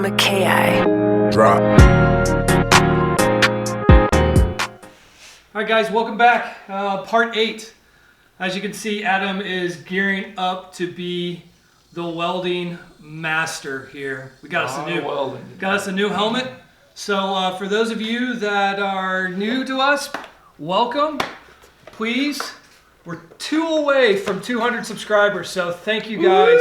Makaih. Drop. Alright guys, welcome back. Part 8. As you can see, Adam is gearing up to be the welding master here. We got us a new helmet. So for those of you that are new to us, welcome. Please, we're 2 away from 200 subscribers, so thank you guys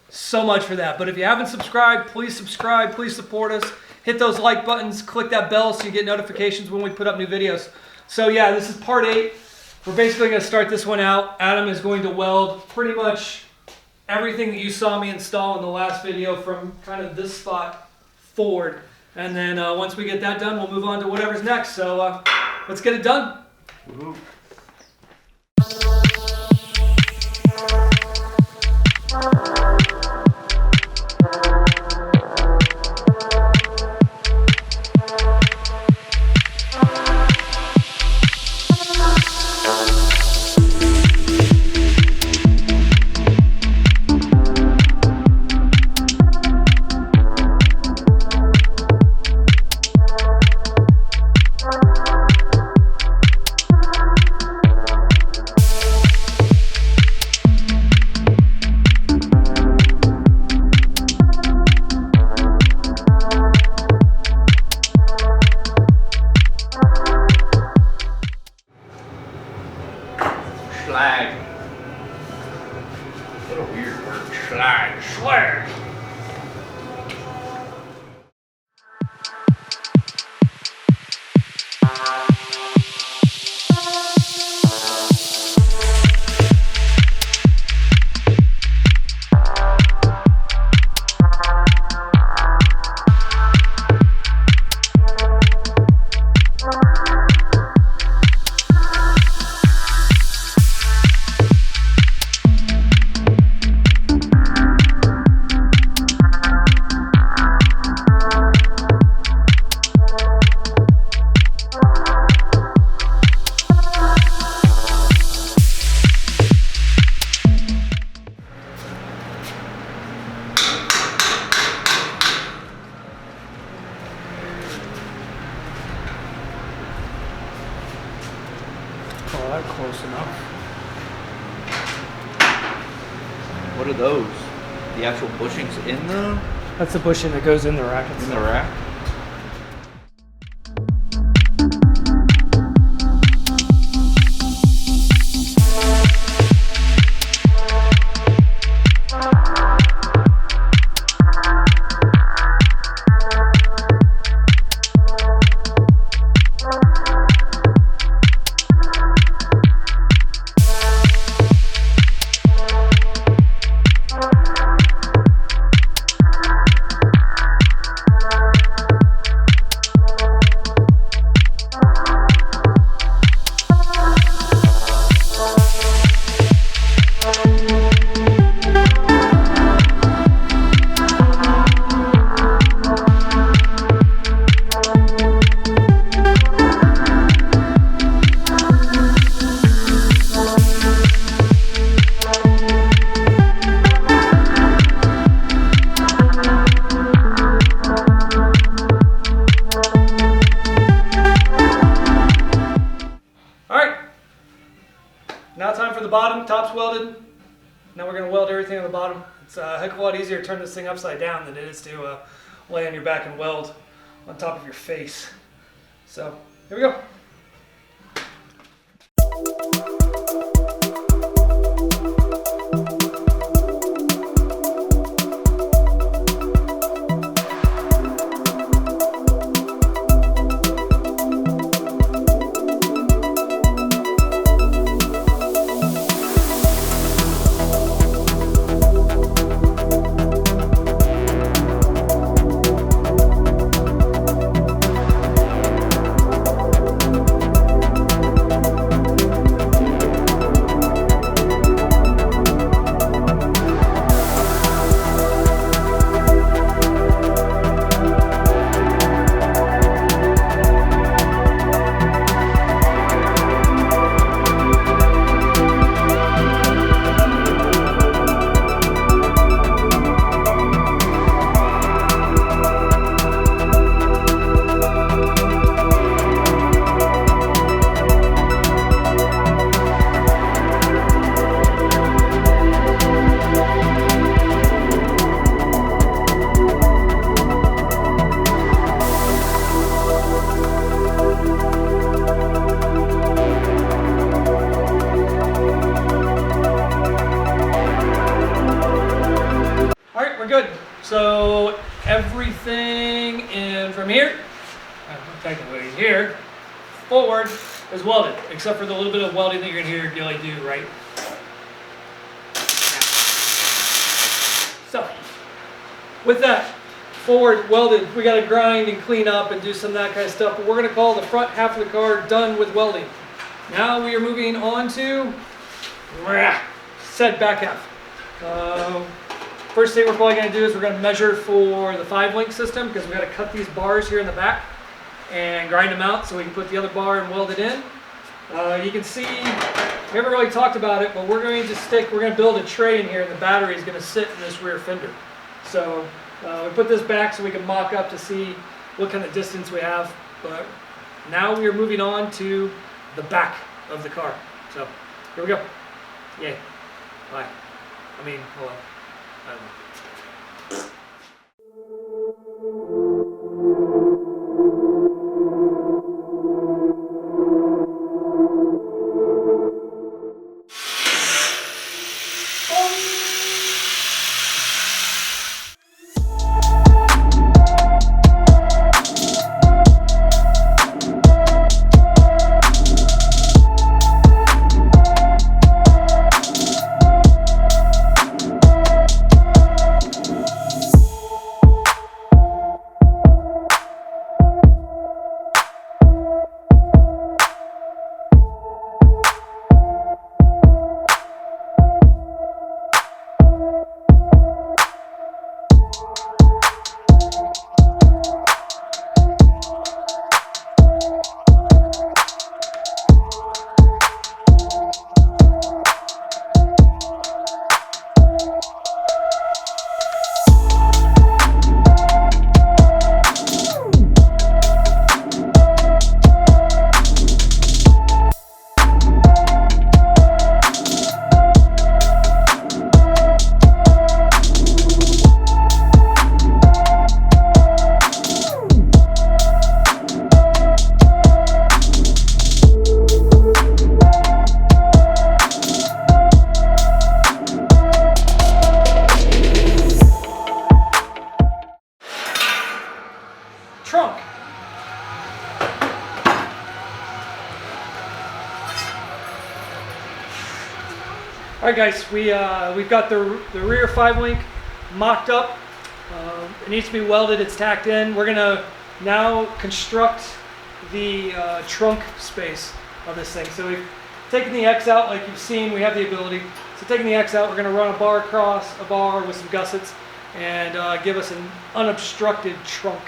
so much for that. But if you haven't subscribed, please subscribe, please support us. Hit those like buttons, click that bell so you get notifications when we put up new videos. So yeah, this is part 8. We're basically going to start this one out. Adam is going to weld pretty much everything that you saw me install in the last video from kind of this spot forward. And then once we get that done, we'll move on to whatever's next. So let's get it done. Woo-hoo. Slag. What a weird word. Slag. Slag. Oh, that's close enough. What are those? The actual bushings in the That's the bushing that goes in the rack. rack? Now time for the bottom. Top's welded. Now we're going to weld everything on the bottom. It's a heck of a lot easier to turn this thing upside down than it is to lay on your back and weld on top of your face. So here we go. we're good. So everything in from here, technically here, forward is welded, except for the little bit of welding that you're gonna hear Gilly do, right? So, with that, forward welded, we gotta grind and clean up and do some of that kind of stuff, but we're gonna call the front half of the car done with welding. Now we are moving on to said back half. First thing we're probably gonna do is we're gonna measure for the 5-link system, because we gotta cut these bars here in the back and grind them out so we can put the other bar and weld it in. You can see, we haven't really talked about it, but we're going to build a tray in here, and the battery is going to sit in this rear fender. So we put this back so we can mock up to see what kind of distance we have. But now we are moving on to the back of the car. So here we go. Yay. Bye. I mean, hold on. I don't know. Trunk. All right, guys, we've got the rear 5-link mocked up. It needs to be welded. It's tacked in. We're gonna now construct the trunk space of this thing. So we've taken the X out, like you've seen. We have the ability. So taking the X out, we're gonna run a bar across a bar with some gussets and give us an unobstructed trunk.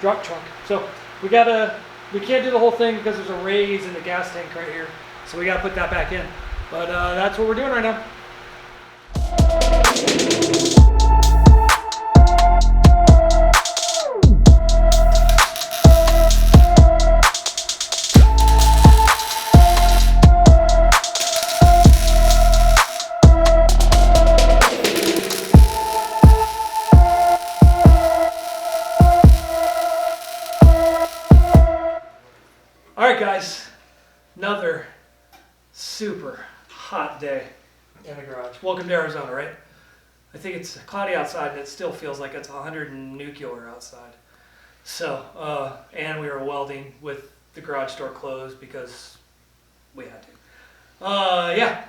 Drop trunk. So we can't do the whole thing because there's a raise in the gas tank right here. So we gotta put that back in. But that's what we're doing right now. All right, guys, another super hot day in the garage. Welcome to Arizona, right? I think it's cloudy outside and it still feels like it's 100 and nuclear outside. So, and we were welding with the garage door closed because we had to. Yeah,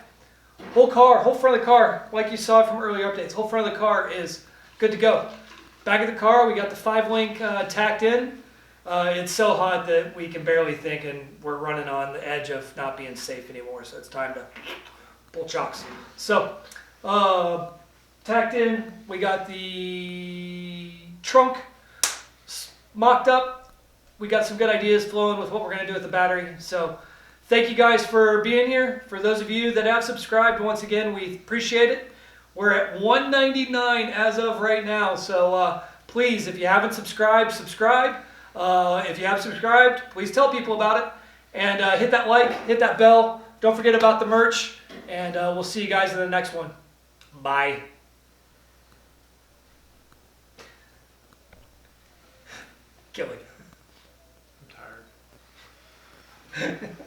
whole front of the car, like you saw from earlier updates, whole front of the car is good to go. Back of the car, we got the 5-link tacked in. It's so hot that we can barely think, and we're running on the edge of not being safe anymore, so it's time to pull chocks. So, tacked in, we got the trunk mocked up. We got some good ideas flowing with what we're going to do with the battery. So, thank you guys for being here. For those of you that have subscribed, once again, we appreciate it. We're at 199 as of right now, so please, if you haven't subscribed, subscribe. If you have subscribed, please tell people about it. And hit that like, hit that bell. Don't forget about the merch. And we'll see you guys in the next one. Bye. Kill it. I'm tired.